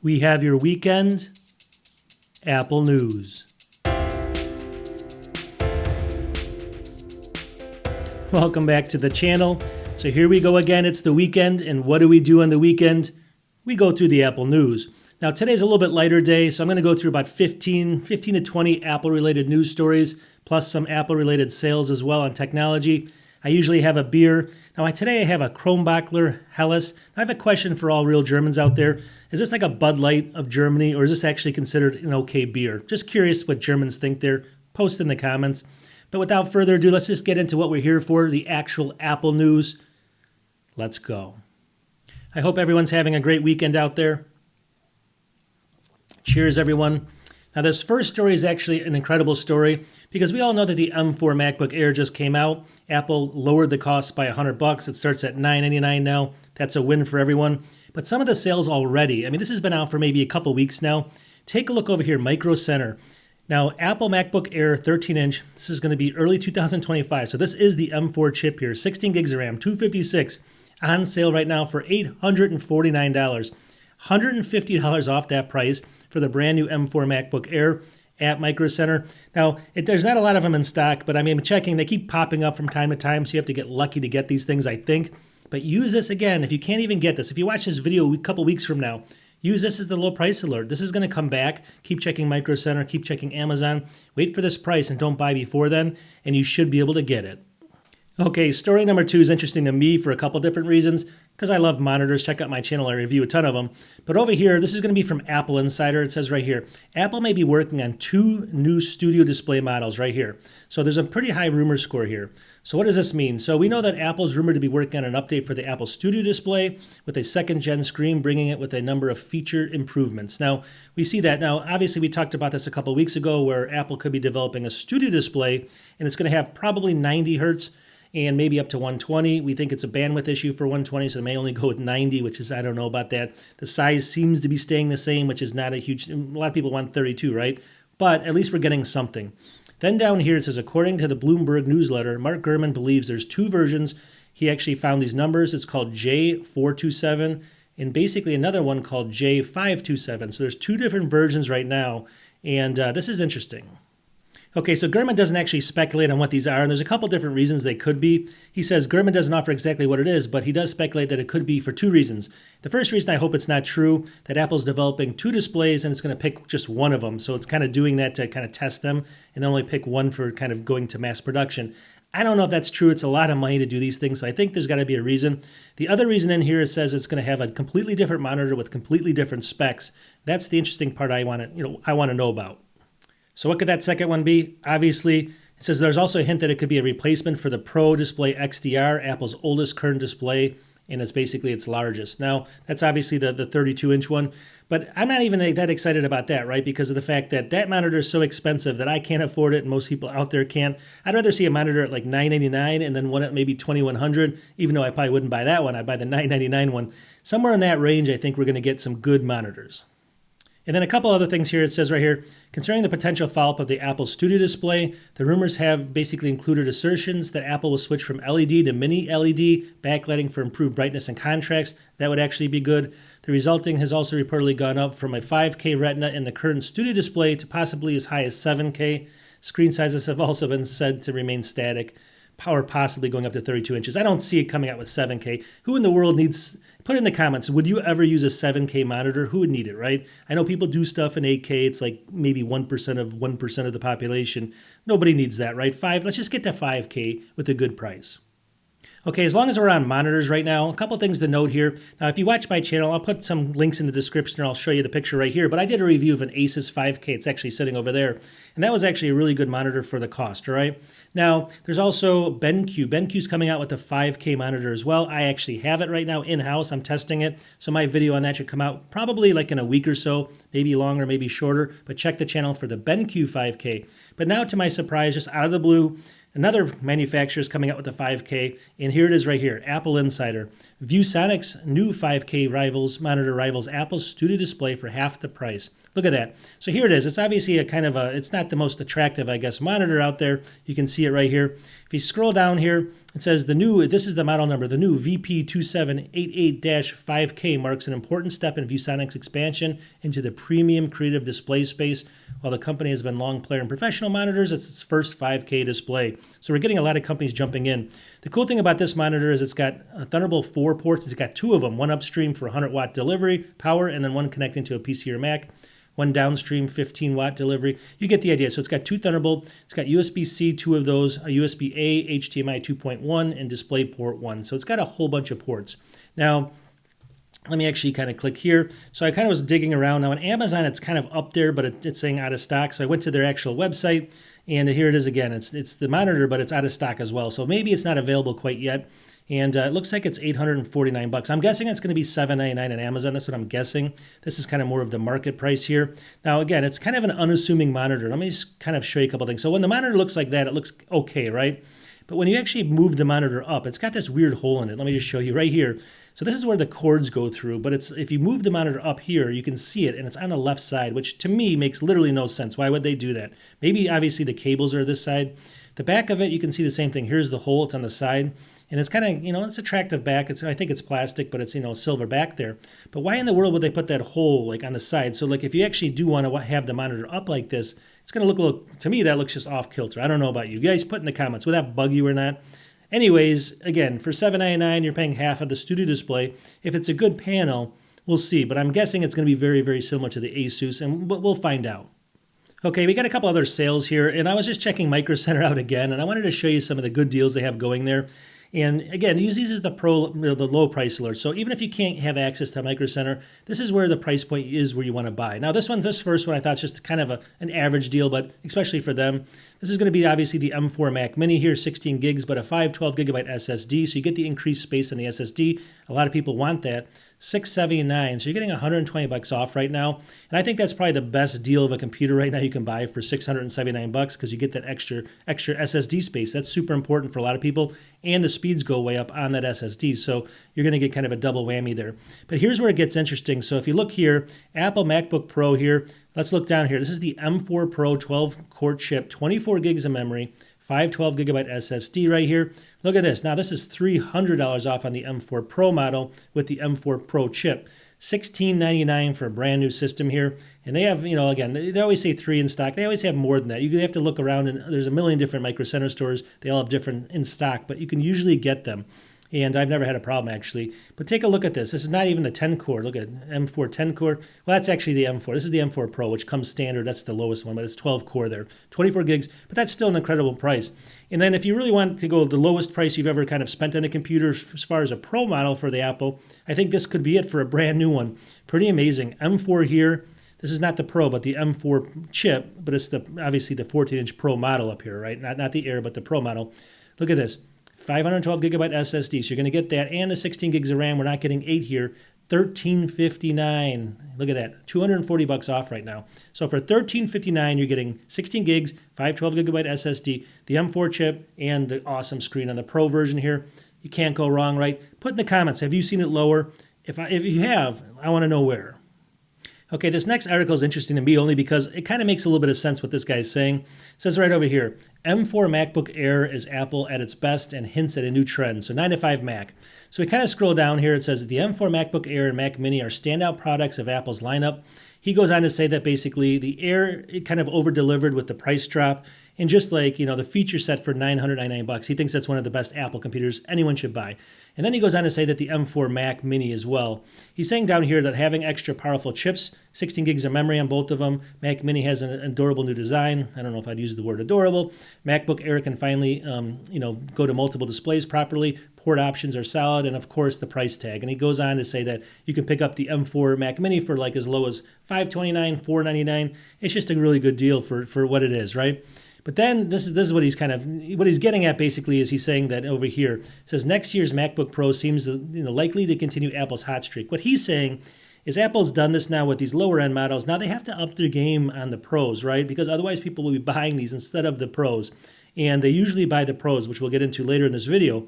we have your weekend Apple news. Welcome back to the channel. So here we go again. It's the weekend, and what do we do on the weekend? We go through the Apple news. Now today's a little bit lighter day, so I'm going to go through about 15 to 20 Apple-related news stories, plus some Apple-related sales as well on technology. I usually have a beer. Now today I have a Kronbachler Helles. I have a question for all real Germans out there. Is this like a Bud Light of Germany, or is this actually considered an okay beer? Just curious what Germans think there. Post in the comments. But without further ado, let's just get into what we're here for, the actual Apple news. Let's go. I hope everyone's having a great weekend out there. Cheers, everyone. Now, this first story is actually an incredible story because we all know that the M4 MacBook Air just came out. Apple lowered the cost by $100. It starts at $999 now. That's a win for everyone. But some of the sales already, this has been out for maybe a couple weeks now. Take a look over here, Micro Center. Now, Apple MacBook Air 13-inch, this is going to be early 2025. So this is the M4 chip here, 16 gigs of RAM, 256, on sale right now for $849. $150 off that price for the brand new M4 MacBook Air at Micro Center. Now, there's not a lot of them in stock, but I'm checking. They keep popping up from time to time, so you have to get lucky to get these things, I think. But use this again if you can't even get this. If you watch this video a couple weeks from now, use this as the low price alert. This is going to come back. Keep checking Micro Center, keep checking Amazon. Wait for this price and don't buy before then, and you should be able to get it. Okay, story number 2 is interesting to me for a couple different reasons, because I love monitors. Check out my channel, I review a ton of them. But over here, this is going to be from Apple Insider. It says right here, Apple may be working on 2 new studio display models right here. So there's a pretty high rumor score here. So what does this mean? So we know that Apple's rumored to be working on an update for the Apple Studio display with a 2nd-gen screen, bringing it with a number of feature improvements. Now, we see that. Now, obviously, we talked about this a couple weeks ago where Apple could be developing a studio display, and it's going to have probably 90 hertz. And maybe up to 120. We think it's a bandwidth issue for 120, so they may only go with 90, which is, I don't know about that. The size seems to be staying the same, which is not a huge, a lot of people want 32, right? But at least we're getting something. Then down here it says, according to the Bloomberg newsletter, Mark Gurman believes there's 2 versions. He actually found these numbers. It's called J427 and basically another one called J527. So there's 2 different versions right now, and this is interesting. Okay, so Gurman doesn't actually speculate on what these are, and there's a couple different reasons they could be. He says Gurman doesn't offer exactly what it is, but he does speculate that it could be for 2 reasons. The first reason, I hope it's not true, that Apple's developing 2 displays and it's going to pick just one of them. So it's kind of doing that to kind of test them and then only pick one for kind of going to mass production. I don't know if that's true. It's a lot of money to do these things, so I think there's got to be a reason. The other reason in here, it says it's going to have a completely different monitor with completely different specs. That's the interesting part I want to know about. So what could that second one be? Obviously, it says there's also a hint that it could be a replacement for the Pro Display XDR, Apple's oldest current display, and it's basically its largest. Now, that's obviously the 32-inch one, but I'm not even that excited about that, right? Because of the fact that that monitor is so expensive that I can't afford it and most people out there can't. I'd rather see a monitor at like $999 and then one at maybe $2,100, even though I probably wouldn't buy that one. I'd buy the $999 one. Somewhere in that range, I think we're going to get some good monitors. And then a couple other things here. It says right here, concerning the potential follow-up of the Apple Studio display, the rumors have basically included assertions that Apple will switch from LED to mini LED, backlighting for improved brightness and contrast. That would actually be good. The resulting has also reportedly gone up from a 5K retina in the current Studio display to possibly as high as 7K. Screen sizes have also been said to remain static. Power possibly going up to 32 inches. I don't see it coming out with 7K. Who in the world needs, put in the comments, would you ever use a 7K monitor? Who would need it, right? I know people do stuff in 8K. It's like maybe 1% of the population. Nobody needs that, right? Let's just get to 5K with a good price. Okay, as long as we're on monitors right now, a couple things to note here. Now, if you watch my channel, I'll put some links in the description or I'll show you the picture right here, but I did a review of an Asus 5K. It's actually sitting over there, and that was actually a really good monitor for the cost, all right? Now, there's also BenQ. BenQ's coming out with a 5K monitor as well. I actually have it right now in-house. I'm testing it, so my video on that should come out probably like in a week or so, maybe longer, maybe shorter, but check the channel for the BenQ 5K. But now, to my surprise, just out of the blue, another manufacturer is coming out with a 5K, and here it is right here, Apple Insider. ViewSonic's new 5K monitor rivals Apple's Studio display for half the price. Look at that. So here it is. It's obviously it's not the most attractive, I guess, monitor out there. You can see it right here. If you scroll down here, It says this is the model number, the new VP2788-5K marks an important step in ViewSonic's expansion into the premium creative display space. While the company has been a long player in professional monitors, it's its first 5K display. So we're getting a lot of companies jumping in. The cool thing about this monitor is it's got Thunderbolt 4 ports. It's got two of them, one upstream for 100-watt delivery power, and then one connecting to a PC or Mac. One downstream 15-watt delivery. You get the idea. So it's got two Thunderbolt. It's got USB-C, two of those, a USB-A, HDMI 2.1, and DisplayPort 1. So it's got a whole bunch of ports. Now, let me actually kind of click here. So I kind of was digging around. Now on Amazon, it's kind of up there, but it's saying out of stock. So I went to their actual website, and here it is again. It's the monitor, but it's out of stock as well. So maybe it's not available quite yet. And it looks like it's $849. I'm guessing it's going to be $799 on Amazon. That's what I'm guessing. This is kind of more of the market price here. Now, again, it's kind of an unassuming monitor. Let me just kind of show you a couple things. So when the monitor looks like that, it looks okay, right? But when you actually move the monitor up, it's got this weird hole in it. Let me just show you right here. So this is where the cords go through, but if you move the monitor up here, you can see it, and it's on the left side, which to me makes literally no sense. Why would they do that? Maybe obviously the cables are this side. The back of it, you can see the same thing. Here's the hole, it's on the side. And it's kind of, it's attractive back. I think it's plastic, but it's, silver back there. But why in the world would they put that hole like on the side? So like if you actually do want to have the monitor up like this, it's going to look, to me, that looks just off kilter. I don't know about you. You guys put in the comments, would that bug you or not? Anyways, again, for $799, you're paying half of the studio display. If it's a good panel, we'll see. But I'm guessing it's going to be very, very similar to the Asus, and we'll find out. Okay, we got a couple other sales here, and I was just checking Micro Center out again, and I wanted to show you some of the good deals they have going there. And again, use these as the low price alert. So even if you can't have access to Micro Center, this is where the price point is where you want to buy. Now this first one I thought is just kind of an average deal, but especially for them, this is going to be obviously the M4 Mac Mini here, 16 gigs, but a 512 gigabyte SSD. So you get the increased space on the SSD. A lot of people want that. $679, so you're getting $120 off right now. And I think that's probably the best deal of a computer right now you can buy for $679 because you get that extra SSD space. That's super important for a lot of people, and the speeds go way up on that SSD. So you're going to get kind of a double whammy there. But here's where it gets interesting. So if you look here, Apple MacBook Pro here, let's look down here. This is the M4 Pro 12-core chip, 24 gigs of memory, 512 gigabyte SSD right here. Look at this. Now this is $300 off on the M4 Pro model with the M4 Pro chip. $1699 for a brand new system here. And they have, again, they always say 3 in stock. They always have more than that. You have to look around, and there's a million different Micro Center stores. They all have different in stock, but you can usually get them. And I've never had a problem, actually. But take a look at this. This is not even the 10-core. Look at M4 10-core. Well, that's actually the M4. This is the M4 Pro, which comes standard. That's the lowest one, but it's 12-core there. 24 gigs, but that's still an incredible price. And then if you really want to go the lowest price you've ever kind of spent on a computer as far as a Pro model for the Apple, I think this could be it for a brand new one. Pretty amazing. M4 here. This is not the Pro, but the M4 chip, but it's obviously the 14-inch Pro model up here, right? Not the Air, but the Pro model. Look at this. 512 gigabyte SSD, so you're going to get that, and the 16 gigs of RAM. We're not getting 8 here. $1359. Look at that, $240 off right now. So for $1359, you're getting 16 gigs, 512 gigabyte SSD, the M4 chip, and the awesome screen on the Pro version here. You can't go wrong, right? Put in the comments, have you seen it lower? If you have, I want to know where. Okay, this next article is interesting to me only because it kind of makes a little bit of sense what this guy is saying. It says right over here, M4 MacBook Air is Apple at its best and hints at a new trend. So 9 to 5 Mac. So we kind of scroll down here. It says the M4 MacBook Air and Mac Mini are standout products of Apple's lineup. He goes on to say that basically the Air, it kind of over-delivered with the price drop. And just like, the feature set for $999, he thinks that's one of the best Apple computers anyone should buy. And then he goes on to say that the M4 Mac Mini as well. He's saying down here that having extra powerful chips, 16 gigs of memory on both of them, Mac Mini has an adorable new design. I don't know if I'd use the word adorable. MacBook Air can finally, go to multiple displays properly. Port options are solid, and of course the price tag. And he goes on to say that you can pick up the M4 Mac Mini for like as low as $529, $499. It's just a really good deal for what it is, right? But then this is what he's getting at basically is he's saying that over here it says next year's MacBook Pro seems likely to continue Apple's hot streak. What he's saying is Apple's done this now with these lower end models. Now they have to up their game on the Pros, right? Because otherwise people will be buying these instead of the Pros. And they usually buy the Pros, which we'll get into later in this video,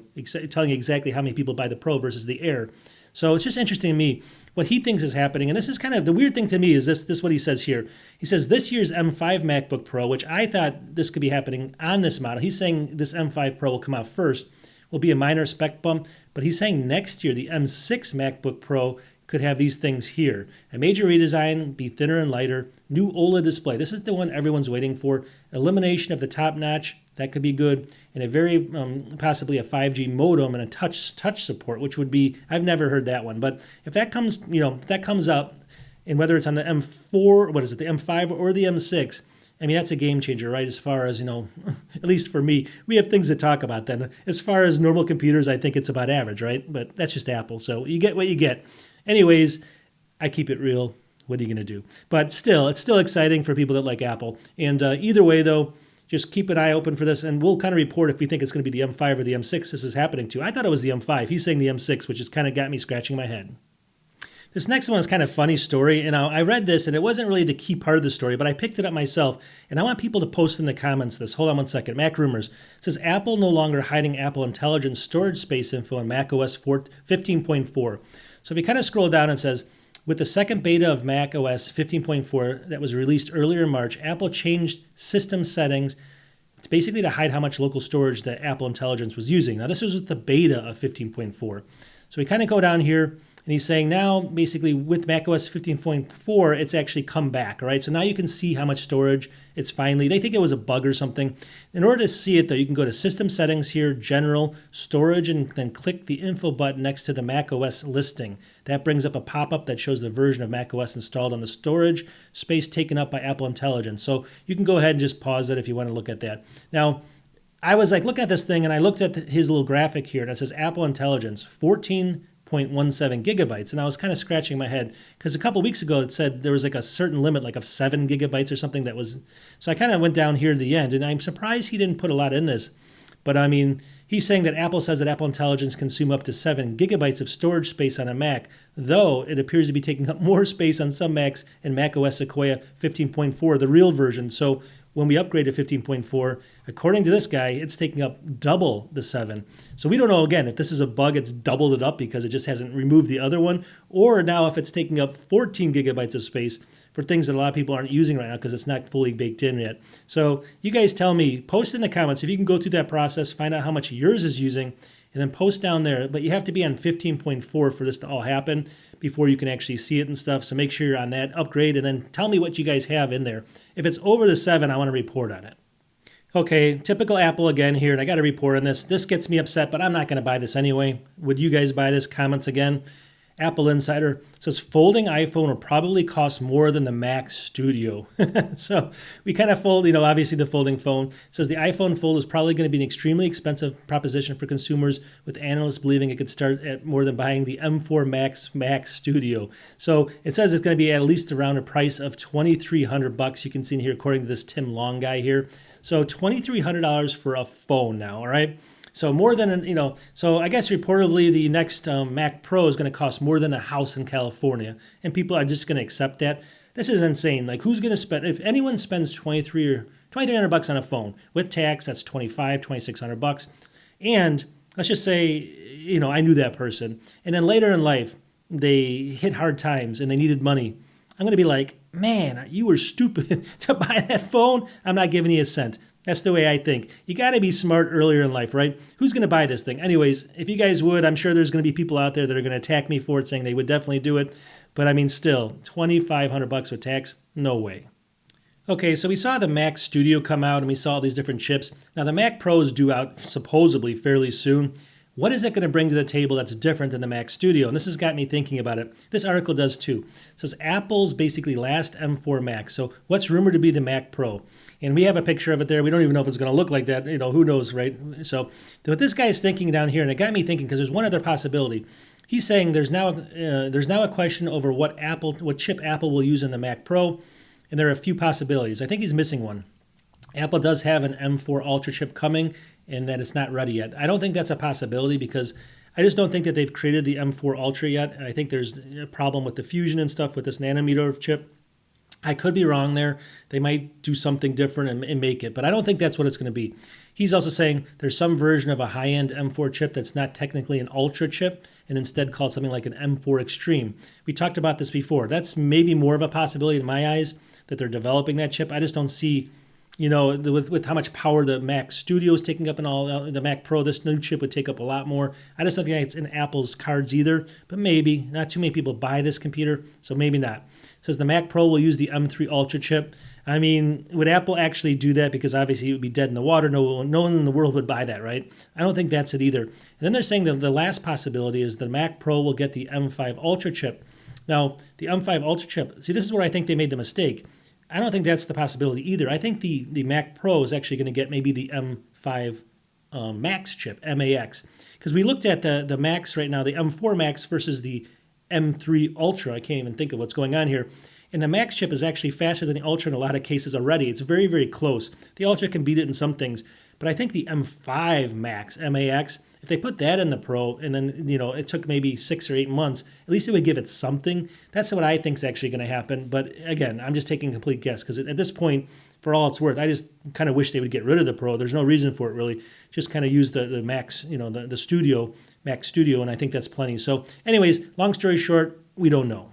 telling you exactly how many people buy the Pro versus the Air. So it's just interesting to me what he thinks is happening. And this is kind of the weird thing to me is this what he says here. He says this year's M5 MacBook Pro, which I thought this could be happening on this model. He's saying this M5 Pro will come out first. will be a minor spec bump, but he's saying next year the M6 MacBook Pro could have these things here. A major redesign, be thinner and lighter, new OLED display. This is the one everyone's waiting for. Elimination of the top notch, that could be good, and a very possibly a 5G modem and a touch support, which would be, I've never heard that one, but if that comes, if that comes up, and whether it's on the M4, the M5 or the M6, I mean, that's a game changer, right? As far as, at least for me, we have things to talk about then. As far as normal computers, I think it's about average, right? But that's just Apple, so you get what you get. Anyways, I keep it real. What are you going to do? But still, it's still exciting for people that like Apple. And either way, though, just keep an eye open for this, and we'll kind of report if we think it's going to be the M5 or the M6 this is happening to. I thought it was the M5. He's saying the M6, which has kind of got me scratching my head. This next one is kind of a funny story, and I read this, and it wasn't really the key part of the story, but I picked it up myself, and I want people to post in the comments this. Hold on one second. Mac Rumors. It says, Apple no longer hiding Apple Intelligence storage space info in macOS 15.4. So if you kind of scroll down, it says, with the second beta of macOS 15.4 that was released earlier in March, Apple changed system settings basically to hide how much local storage that Apple Intelligence was using. Now, this was with the beta of 15.4. So we kind of go down here, and he's saying now, basically, with macOS 15.4, it's actually come back, all right? So now you can see how much storage it's finally, they think it was a bug or something. In order to see it, though, you can go to System Settings here, General, Storage, and then click the Info button next to the macOS listing. That brings up a pop-up that shows the version of macOS installed on the storage space taken up by Apple Intelligence. So you can go ahead and just pause it if you want to look at that. Now, I was like looking at this thing, and I looked at his little graphic here, and it says Apple Intelligence, 14.17 gigabytes, and I was kind of scratching my head because a couple weeks ago it said there was like a certain limit, like of 7 gigabytes or something that was. So I kind of went down here to the end, and I'm surprised he didn't put a lot in this. But I mean, he's saying that Apple says that Apple Intelligence consume up to 7 gigabytes of storage space on a Mac, though it appears to be taking up more space on some Macs in macOS Sequoia 15.4, the real version. So when we upgrade to 15.4, according to this guy, it's taking up double the 7. So we don't know, again, if this is a bug, it's doubled it up because it just hasn't removed the other one, or now if it's taking up 14 gigabytes of space for things that a lot of people aren't using right now because it's not fully baked in yet. So you guys tell me, post in the comments if you can go through that process, find out how much yours is using, and then post down there. But you have to be on 15.4 for this to all happen before you can actually see it and stuff. So make sure you're on that upgrade, and then tell me what you guys have in there. If it's over the 7, I want to report on it. Okay, typical Apple again here, and I got to report on this. This gets me upset, but I'm not going to buy this anyway. Would you guys buy this? Comments again. Apple Insider says folding iPhone will probably cost more than the Mac Studio. So we kind of fold, obviously the folding phone. It says the iPhone Fold is probably going to be an extremely expensive proposition for consumers, with analysts believing it could start at more than buying the M4 Mac Studio. So it says it's going to be at least around a price of $2,300. You can see in here, according to this Tim Long guy here. So $2,300 for a phone now, all right? So more than, so I guess reportedly the next Mac Pro is going to cost more than a house in California. And people are just going to accept that. This is insane. Like, who's going to spend, if anyone spends $2,300 on a phone with tax, that's $2,600. And let's just say, I knew that person. And then later in life, they hit hard times and they needed money. I'm going to be like, man, you were stupid to buy that phone. I'm not giving you a cent. That's the way I think. You got to be smart earlier in life, right? Who's going to buy this thing? Anyways, if you guys would, I'm sure there's going to be people out there that are going to attack me for it, saying they would definitely do it. But I mean, still, $2,500 with tax? No way. Okay, so we saw the Mac Studio come out, and we saw all these different chips. Now, the Mac Pro is due out supposedly fairly soon. What is it going to bring to the table that's different than the Mac Studio? And this has got me thinking about it. This article does too. It says Apple's basically last M4 Mac. So what's rumored to be the Mac Pro? And we have a picture of it there. We don't even know if it's going to look like that. Who knows, right? So what this guy's thinking down here, and it got me thinking because there's one other possibility. He's saying there's now a question over what chip Apple will use in the Mac Pro, and there are a few possibilities. I think he's missing one. Apple does have an M4 Ultra chip coming, and that it's not ready yet. I don't think that's a possibility because I just don't think that they've created the M4 Ultra yet. And I think there's a problem with the Fusion and stuff with this nanometer chip. I could be wrong there. They might do something different and make it, but I don't think that's what it's going to be. He's also saying there's some version of a high-end M4 chip that's not technically an Ultra chip and instead called something like an M4 Extreme. We talked about this before. That's maybe more of a possibility in my eyes that they're developing that chip. I just don't see with how much power the Mac Studio is taking up and all the Mac Pro, this new chip would take up a lot more. I just don't think it's in Apple's cards either, but maybe. Not too many people buy this computer, so maybe not. It says the Mac Pro will use the M3 Ultra chip. I mean, would Apple actually do that? Because obviously it would be dead in the water. No one in the world would buy that, right? I don't think that's it either. And then they're saying that the last possibility is the Mac Pro will get the M5 Ultra chip. Now, the M5 Ultra chip, see, this is where I think they made the mistake. I don't think that's the possibility either. I think the Mac Pro is actually going to get maybe the M5 Max chip, MAX. Because we looked at the Max right now, the M4 Max versus the M3 Ultra. I can't even think of what's going on here. And the Max chip is actually faster than the Ultra in a lot of cases already. It's very, very close. The Ultra can beat it in some things. But I think the M5 Max, MAX, if they put that in the Pro and then, it took maybe 6 or 8 months, at least it would give it something. That's what I think is actually going to happen. But again, I'm just taking a complete guess because at this point, for all it's worth, I just kind of wish they would get rid of the Pro. There's no reason for it really. Just kind of use the Max, the Studio, Mac Studio, and I think that's plenty. So anyways, long story short, we don't know.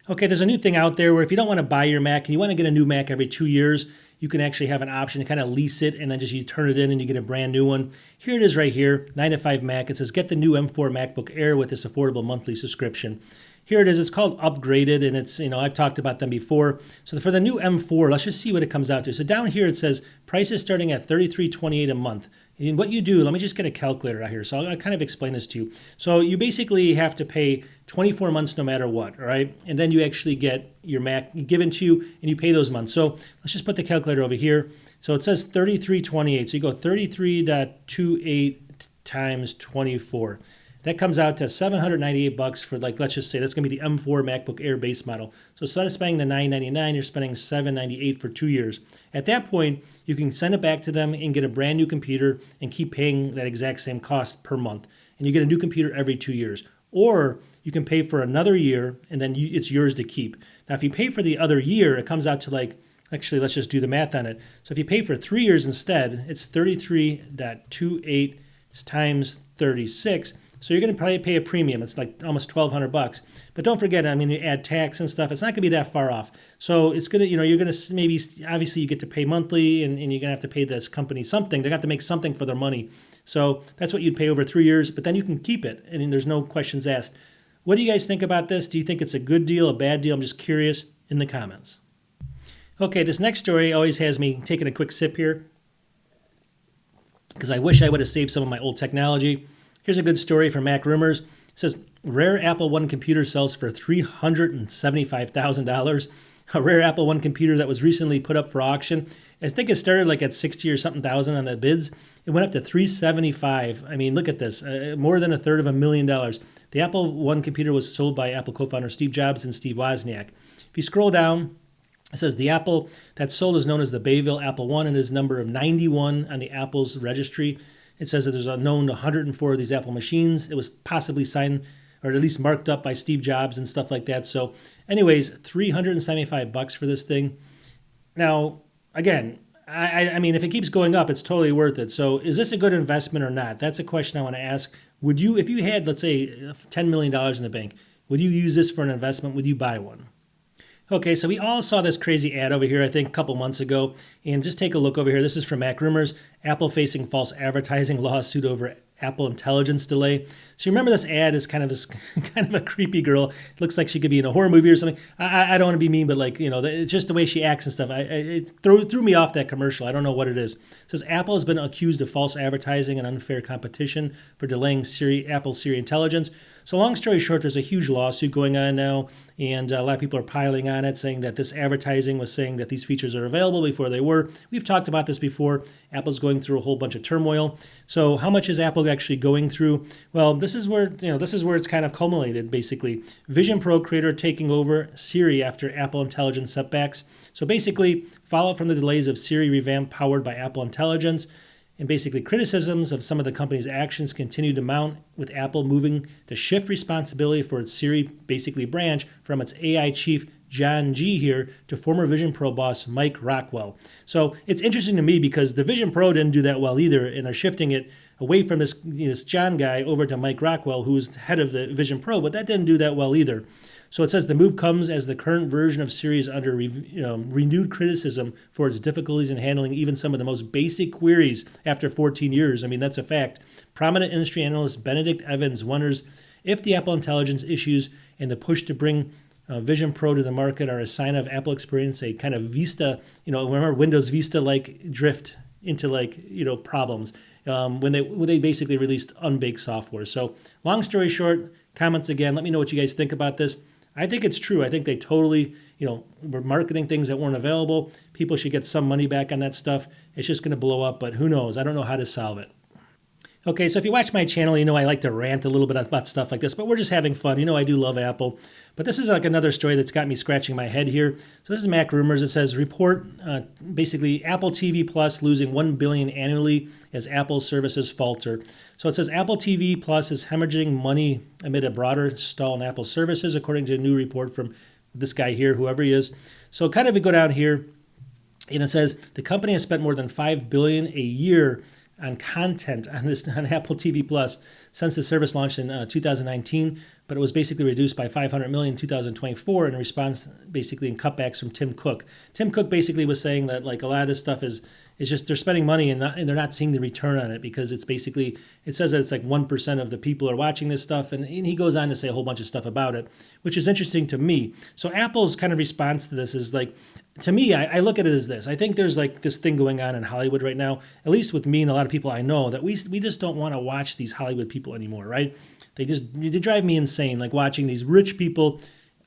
Okay, there's a new thing out there where if you don't want to buy your Mac and you want to get a new Mac every 2 years, you can actually have an option to kind of lease it and then just you turn it in and you get a brand new one. Here it is right here, 9 to 5 Mac. It says get the new M4 MacBook Air with this affordable monthly subscription. Here it is. It's called Upgraded, and it's, I've talked about them before. So for the new M4, let's just see what it comes out to. So down here it says prices starting at $33.28 a month. And what you do, let me just get a calculator out here. So I'll kind of explain this to you. So you basically have to pay 24 months no matter what, all right? And then you actually get your Mac given to you, and you pay those months. So let's just put the calculator over here. So it says $33.28. So you go 33.28 times 24. That comes out to $798 for, let's just say that's going to be the M4 MacBook Air base model. So instead of spending the $999, you're spending $798 for 2 years. At that point, you can send it back to them and get a brand new computer and keep paying that exact same cost per month. And you get a new computer every 2 years. Or you can pay for another year and then it's yours to keep. Now, if you pay for the other year, it comes out to actually, let's just do the math on it. So if you pay for 3 years instead, it's 33.28 times 36. So you're going to probably pay a premium. It's like almost $1,200. But don't forget, you add tax and stuff. It's not going to be that far off. So it's going to, you're going to maybe, obviously you get to pay monthly and you're going to have to pay this company something. They're going to have to make something for their money. So that's what you'd pay over 3 years, but then you can keep it. And there's no questions asked. What do you guys think about this? Do you think it's a good deal, a bad deal? I'm just curious in the comments. Okay, this next story always has me taking a quick sip here because I wish I would have saved some of my old technology. Here's a good story from Mac Rumors. It says, rare Apple One computer sells for $375,000. A rare Apple One computer that was recently put up for auction. I think it started at 60 or something thousand on the bids. It went up to $375,000. Look at this, more than $350,000. The Apple One computer was sold by Apple co-founder Steve Jobs and Steve Wozniak. If you scroll down, it says the Apple that's sold is known as the Bayville Apple One and is number of 91 on the Apple's registry. It says that there's a known 104 of these Apple machines. It was possibly signed or at least marked up by Steve Jobs and stuff like that. So anyways, $375 for this thing. Now, again, I mean, if it keeps going up, it's totally worth it. So is this a good investment or not? That's a question I want to ask. Would you, if you had, let's say, $10 million in the bank, would you use this for an investment? Would you buy one? Okay, so we all saw this crazy ad over here, I think, a couple months ago. And just take a look over here. This is from Mac Rumors. Apple facing false advertising lawsuit over Apple intelligence delay. So you remember this ad is kind of a creepy girl. It looks like she could be in a horror movie or something. I don't want to be mean, but it's just the way she acts and stuff. It threw me off that commercial. I don't know what it is. It says Apple has been accused of false advertising and unfair competition for delaying Apple Siri intelligence. So long story short, there's a huge lawsuit going on now, and a lot of people are piling on it, saying that this advertising was saying that these features are available before they were. We've talked about this before. Apple's going through a whole bunch of turmoil. So how much is Apple actually going through? Well, this is where it's kind of culminated, basically. Vision Pro creator taking over Siri after Apple Intelligence setbacks. So basically, fallout from the delays of Siri revamp powered by Apple Intelligence. And basically, criticisms of some of the company's actions continue to mount, with Apple moving to shift responsibility for its Siri, basically branch, from its AI chief, John G here to former Vision Pro boss Mike Rockwell. So it's interesting to me because the Vision Pro didn't do that well either, and they're shifting it away from this John guy over to Mike Rockwell, who's head of the Vision Pro, but that didn't do that well either. So it says the move comes as the current version of Siri is under renewed criticism for its difficulties in handling even some of the most basic queries after 14 years. I mean, that's a fact. Prominent industry analyst Benedict Evans wonders if the Apple Intelligence issues and the push to bring Vision Pro to the market are a sign of Apple experiencing a kind of Vista, remember Windows Vista-like drift into problems when they basically released unbaked software. So long story short, comments again. Let me know what you guys think about this. I think it's true. I think they totally, were marketing things that weren't available. People should get some money back on that stuff. It's just going to blow up, but who knows? I don't know how to solve it. Okay, so if you watch my channel, I like to rant a little bit about stuff like this, but we're just having fun. I do love Apple. But this is like another story that's got me scratching my head here. So this is Mac Rumors. It says, report, basically, Apple TV Plus losing $1 billion annually as Apple services falter. So it says Apple TV Plus is hemorrhaging money amid a broader stall in Apple services, according to a new report from this guy here, whoever he is. So kind of we go down here, and it says the company has spent more than $5 billion a year on content on Apple TV Plus since the service launched in 2019, but it was basically reduced by $500 million in 2024 in response, basically in cutbacks from Tim Cook. Tim Cook basically was saying that a lot of this stuff is just they're spending money and they're not seeing the return on it because it says that it's 1% of the people are watching this stuff, and he goes on to say a whole bunch of stuff about it, which is interesting to me. So Apple's kind of response to this is to me, I look at it as this. I think there's this thing going on in Hollywood right now, at least with me and a lot of people I know, that we just don't want to watch these Hollywood people anymore, right? They drive me insane, watching these rich people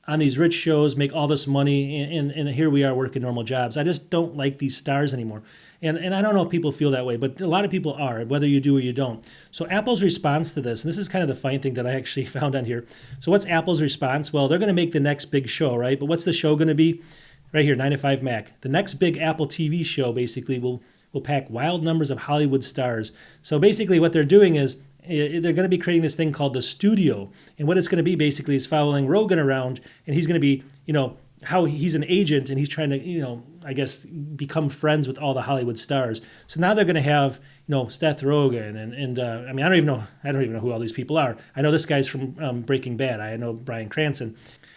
on these rich shows make all this money, and here we are working normal jobs. I just don't like these stars anymore. And I don't know if people feel that way, but a lot of people are, whether you do or you don't. So Apple's response to this, and this is kind of the funny thing that I actually found on here. So what's Apple's response? Well, they're going to make the next big show, right? But what's the show going to be? Right here, 9 to 5 Mac. The next big Apple TV show basically will pack wild numbers of Hollywood stars. So basically what they're doing is they're going to be creating this thing called the Studio. And what it's going to be basically is following Rogan around, and he's going to be, how he's an agent and he's trying to, I guess, become friends with all the Hollywood stars. So now they're going to have, Seth Rogen and I don't even know who all these people are. I know this guy's from Breaking Bad. I know Bryan Cranston,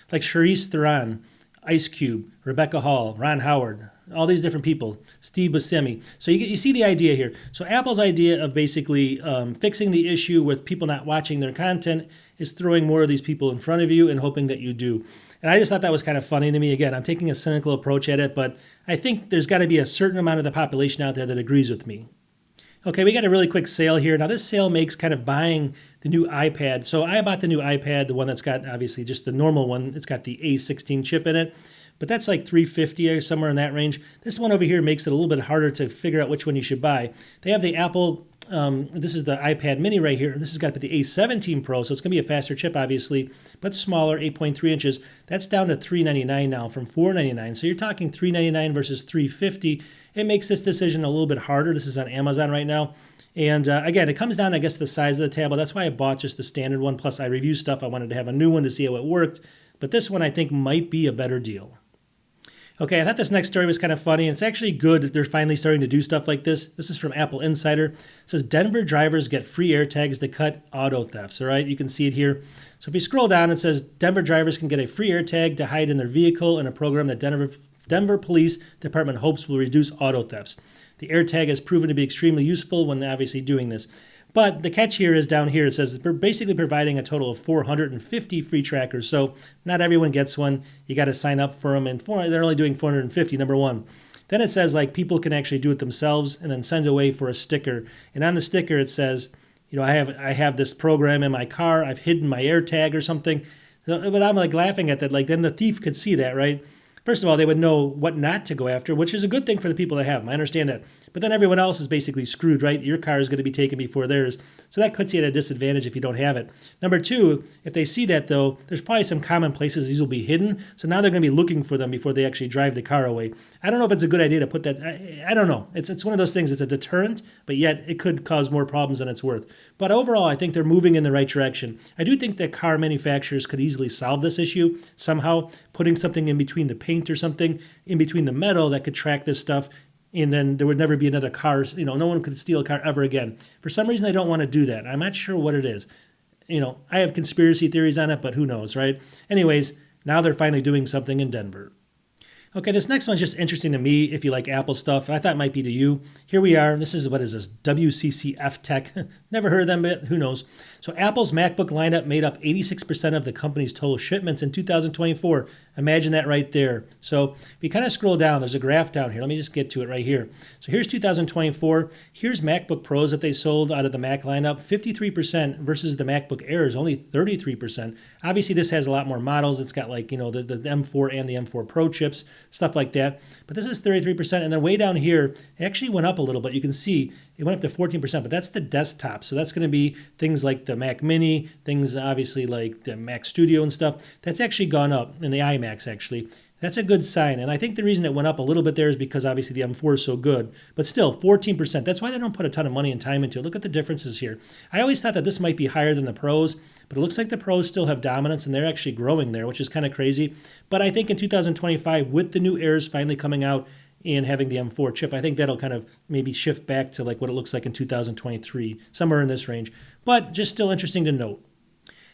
Charlize Theron, Ice Cube, Rebecca Hall, Ron Howard, all these different people, Steve Buscemi. So you see the idea here. So Apple's idea of basically fixing the issue with people not watching their content is throwing more of these people in front of you and hoping that you do. And I just thought that was kind of funny to me. Again, I'm taking a cynical approach at it, but I think there's got to be a certain amount of the population out there that agrees with me. Okay, we got a really quick sale here. Now this sale makes kind of buying the new iPad. So I bought the new iPad, the one that's got obviously just the normal one. It's got the A16 chip in it, but that's $350 or somewhere in that range. This one over here makes it a little bit harder to figure out which one you should buy. They have the Apple, this is the iPad mini right here. This has got the A17 Pro, so it's going to be a faster chip obviously, but smaller, 8.3 inches. That's down to $399 now from $499. So you're talking $399 versus $350. It makes this decision a little bit harder. This is on Amazon right now. And again, it comes down, I guess, to the size of the tablet. That's why I bought just the standard one. Plus, I review stuff. I wanted to have a new one to see how it worked. But this one, I think, might be a better deal. Okay, I thought this next story was kind of funny. And it's actually good that they're finally starting to do stuff like this. This is from Apple Insider. It says, Denver drivers get free AirTags to cut auto thefts. All right, you can see it here. So if you scroll down, it says, Denver drivers can get a free AirTag to hide in their vehicle in a program that Denver Police Department hopes will reduce auto thefts. The AirTag has proven to be extremely useful when obviously doing this. But the catch here is down here. It says we're basically providing a total of 450 free trackers. So not everyone gets one. You got to sign up for them. And they're only doing 450, number one. Then it says people can actually do it themselves and then send away for a sticker. And on the sticker it says, I have this program in my car. I've hidden my AirTag or something. But I'm laughing at that. Then the thief could see that, right? First of all, they would know what not to go after, which is a good thing for the people that have them. I understand that. But then everyone else is basically screwed, right? Your car is going to be taken before theirs. So that puts you at a disadvantage if you don't have it. Number two, if they see that, though, there's probably some common places these will be hidden. So now they're going to be looking for them before they actually drive the car away. I don't know if it's a good idea to put that. I don't know. It's one of those things. It's a deterrent, but yet it could cause more problems than it's worth. But overall, I think they're moving in the right direction. I do think that car manufacturers could easily solve this issue somehow, putting something in between the paint or something in between the metal that could track this stuff, and then there would never be another car. No one could steal a car ever again. For some reason, they don't want to do that. I'm not sure what it is. I have conspiracy theories on it, but who knows, right? Anyways, now they're finally doing something in Denver. Okay, this next one's just interesting to me if you like Apple stuff. I thought it might be to you. Here we are. This is, what is this? WCCF Tech. Never heard of them, but who knows? So Apple's MacBook lineup made up 86% of the company's total shipments in 2024. Imagine that right there. So if you kind of scroll down, there's a graph down here. Let me just get to it right here. So here's 2024. Here's MacBook Pros that they sold out of the Mac lineup, 53% versus the MacBook Air is only 33%. Obviously, this has a lot more models. It's got the M4 and the M4 Pro chips, stuff like that. But this is 33%. And then way down here, it actually went up a little bit. You can see it went up to 14%, but that's the desktop. So that's going to be things like the Mac Mini, things obviously like the Mac Studio and stuff. That's actually gone up, in the iMacs actually. That's a good sign. And I think the reason it went up a little bit there is because obviously the M4 is so good. But still, 14%. That's why they don't put a ton of money and time into it. Look at the differences here. I always thought that this might be higher than the Pros, but it looks like the Pros still have dominance and they're actually growing there, which is kind of crazy. But I think in 2025, with the new Airs finally coming out and having the M4 chip, I think that'll kind of maybe shift back to like what it looks like in 2023, somewhere in this range. But just still interesting to note.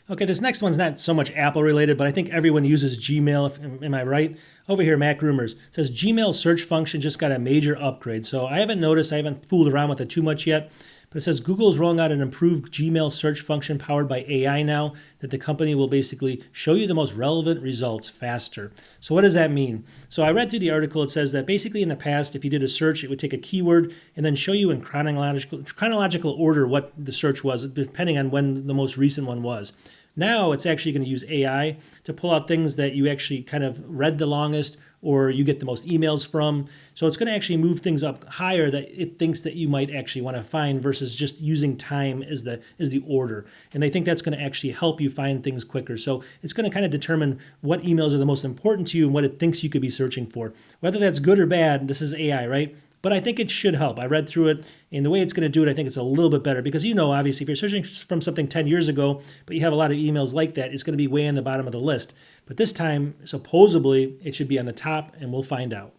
Okay, this next one's not so much Apple related, but I think everyone uses Gmail. Am I right? Over here, Mac Rumors. It says Gmail search function just got a major upgrade. So I haven't noticed, I haven't fooled around with it too much yet, but it says Google is rolling out an improved Gmail search function powered by AI now that the company will basically show you the most relevant results faster. So what does that mean? So I read through the article. It says that basically in the past, if you did a search, it would take a keyword and then show you in chronological order what the search was, depending on when the most recent one was. Now it's actually going to use AI to pull out things that you actually kind of read the longest or you get the most emails from. So it's going to actually move things up higher that it thinks that you might actually want to find versus just using time as the order. And they think that's going to actually help you find things quicker. So it's going to kind of determine what emails are the most important to you and what it thinks you could be searching for. Whether that's good or bad, this is AI, right? But I think it should help. I read through it, and the way it's going to do it, I think it's a little bit better. Because obviously, if you're searching from something 10 years ago, but you have a lot of emails like that, it's going to be way in the bottom of the list. But this time, supposedly, it should be on the top, and we'll find out.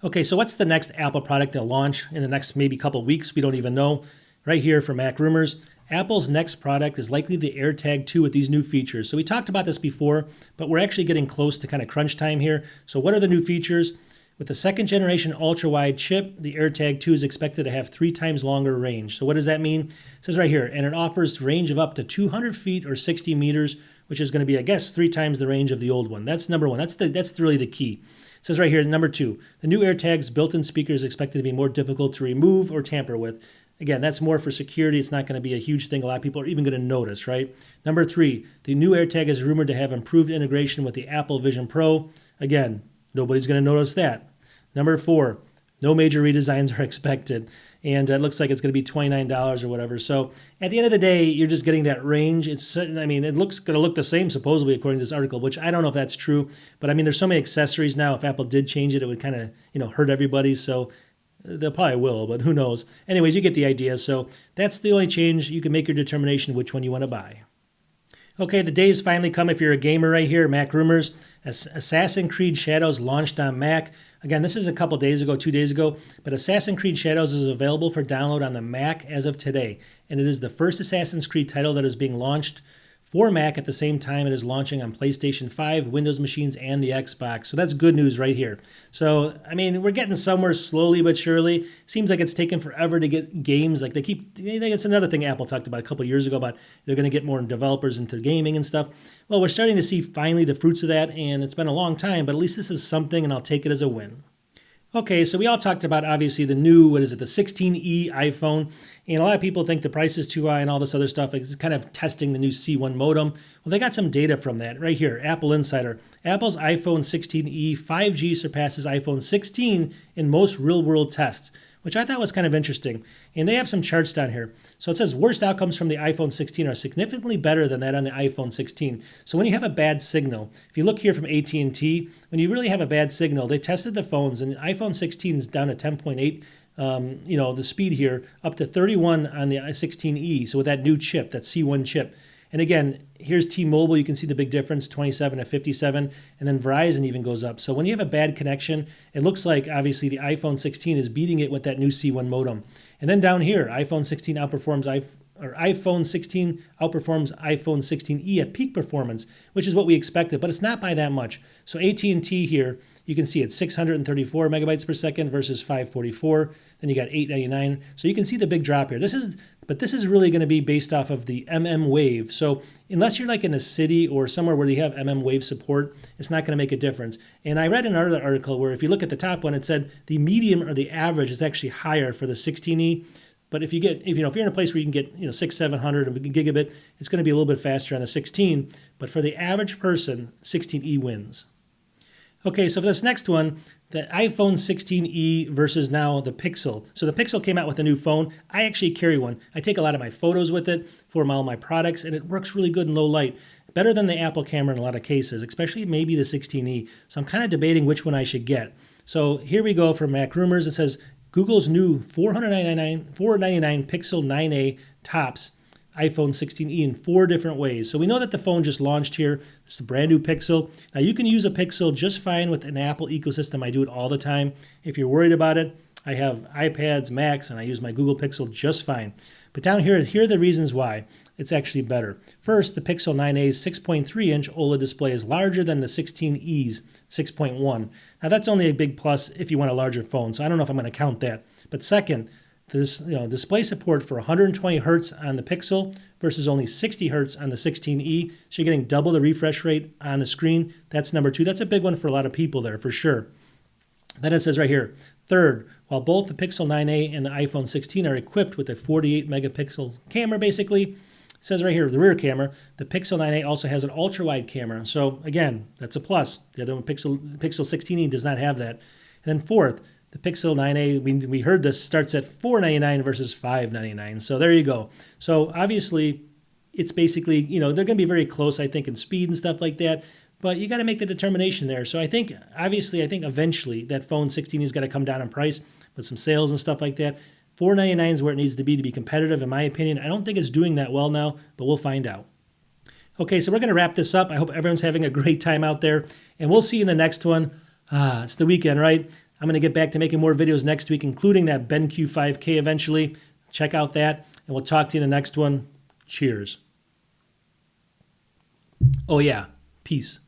Okay, so what's the next Apple product they'll launch in the next maybe couple weeks? We don't even know. Right here for Mac Rumors, Apple's next product is likely the AirTag 2 with these new features. So we talked about this before, but we're actually getting close to kind of crunch time here. So what are the new features? With the second generation ultra-wide chip, the AirTag 2 is expected to have 3 times longer range. So what does that mean? It says right here, and it offers range of up to 200 feet or 60 meters, which is going to be, I guess, 3 times the range of the old one. That's number one. That's really the key. It says right here, number 2, the new AirTag's built-in speaker is expected to be more difficult to remove or tamper with. Again, that's more for security. It's not going to be a huge thing. A lot of people are even going to notice, right? Number 3, the new AirTag is rumored to have improved integration with the Apple Vision Pro. Again, nobody's going to notice that. Number 4, no major redesigns are expected. And it looks like it's going to be $29 or whatever. So at the end of the day, you're just getting that range. It looks going to look the same, supposedly, according to this article, which I don't know if that's true. But there's so many accessories now. If Apple did change it, it would kind of, hurt everybody. So they probably will, but who knows. Anyways, you get the idea. So that's the only change. You can make your determination which one you want to buy. Okay, the day's finally come if you're a gamer right here, Mac Rumors. Assassin's Creed Shadows launched on Mac. Again, this is a couple days ago, 2 days ago, but Assassin's Creed Shadows is available for download on the Mac as of today. And it is the first Assassin's Creed title that is being launched for Mac at the same time it is launching on PlayStation 5, Windows machines, and the Xbox. So that's good news right here. So, we're getting somewhere slowly but surely. Seems like it's taken forever to get games. Like it's another thing Apple talked about a couple years ago about they're going to get more developers into gaming and stuff. Well, we're starting to see finally the fruits of that, and it's been a long time, but at least this is something, and I'll take it as a win. Okay, so we all talked about obviously the new, what is it, the 16E iPhone, and a lot of people think the price is too high and all this other stuff. It's kind of testing the new C1 modem. Well, they got some data from that right here, Apple Insider. Apple's iPhone 16E 5G surpasses iPhone 16 in most real-world tests, which I thought was kind of interesting. And they have some charts down here. So it says worst outcomes from the iPhone 16 are significantly better than that on the iPhone 16. So when you have a bad signal, if you look here from AT&T, when you really have a bad signal, they tested the phones, and the iPhone 16 is down to 10.8. The speed here up to 31 on the 16E. So with that new chip, that C1 chip. And again, here's T-Mobile. You can see the big difference, 27 to 57. And then Verizon even goes up. So when you have a bad connection, it looks like obviously the iPhone 16 is beating it with that new C1 modem. And then down here, iPhone 16 outperforms iPhone 16E at peak performance, which is what we expected, but it's not by that much. So AT&T here, you can see it's 634 megabytes per second versus 544. Then you got 899. So you can see the big drop here. This is really going to be based off of the Wave. So unless you're like in a city or somewhere where you have Wave support, it's not going to make a difference. And I read another article where if you look at the top one, it said the medium or the average is actually higher for the 16E. But if you're in a place where you can get 600-700 gigabit, it's going to be a little bit faster on the 16. But for the average person, 16E wins. Okay, so for this next one, the iPhone 16E versus now the Pixel. So the Pixel came out with a new phone. I actually carry one. I take a lot of my photos with it for all my products, and it works really good in low light. Better than the Apple camera in a lot of cases, especially maybe the 16E. So I'm kind of debating which one I should get. So here we go from Mac Rumors. It says Google's new $499 Pixel 9a tops iPhone 16e in 4 different ways. So we know that the phone just launched here. It's a brand new Pixel. Now you can use a Pixel just fine with an Apple ecosystem. I do it all the time. If you're worried about it, I have iPads, Macs, and I use my Google Pixel just fine. But down here are the reasons why it's actually better. First, the Pixel 9a's 6.3-inch OLED display is larger than the 16e's 6.1. Now that's only a big plus if you want a larger phone, so I don't know if I'm going to count that. But second, this display support for 120 hertz on the Pixel versus only 60 hertz on the 16e, so you're getting double the refresh rate on the screen. That's number 2. That's a big one for a lot of people there, for sure. Then it says right here, third, while both the Pixel 9a and the iPhone 16 are equipped with a 48 megapixel camera, basically, it says right here, the rear camera, the Pixel 9a also has an ultra-wide camera. So again, that's a plus. The other one, Pixel 16e, does not have that. And then fourth, the Pixel 9a, we heard this, starts at $499 versus $599. So there you go. So obviously, it's basically, they're going to be very close, I think, in speed and stuff like that. But you got to make the determination there. So I think eventually that phone 16 is going to come down in price with some sales and stuff like that. $499 is where it needs to be competitive, in my opinion. I don't think it's doing that well now, but we'll find out. Okay, so we're going to wrap this up. I hope everyone's having a great time out there, and we'll see you in the next one. It's the weekend, right? I'm going to get back to making more videos next week, including that BenQ 5K eventually. Check out that, and we'll talk to you in the next one. Cheers. Oh, yeah. Peace.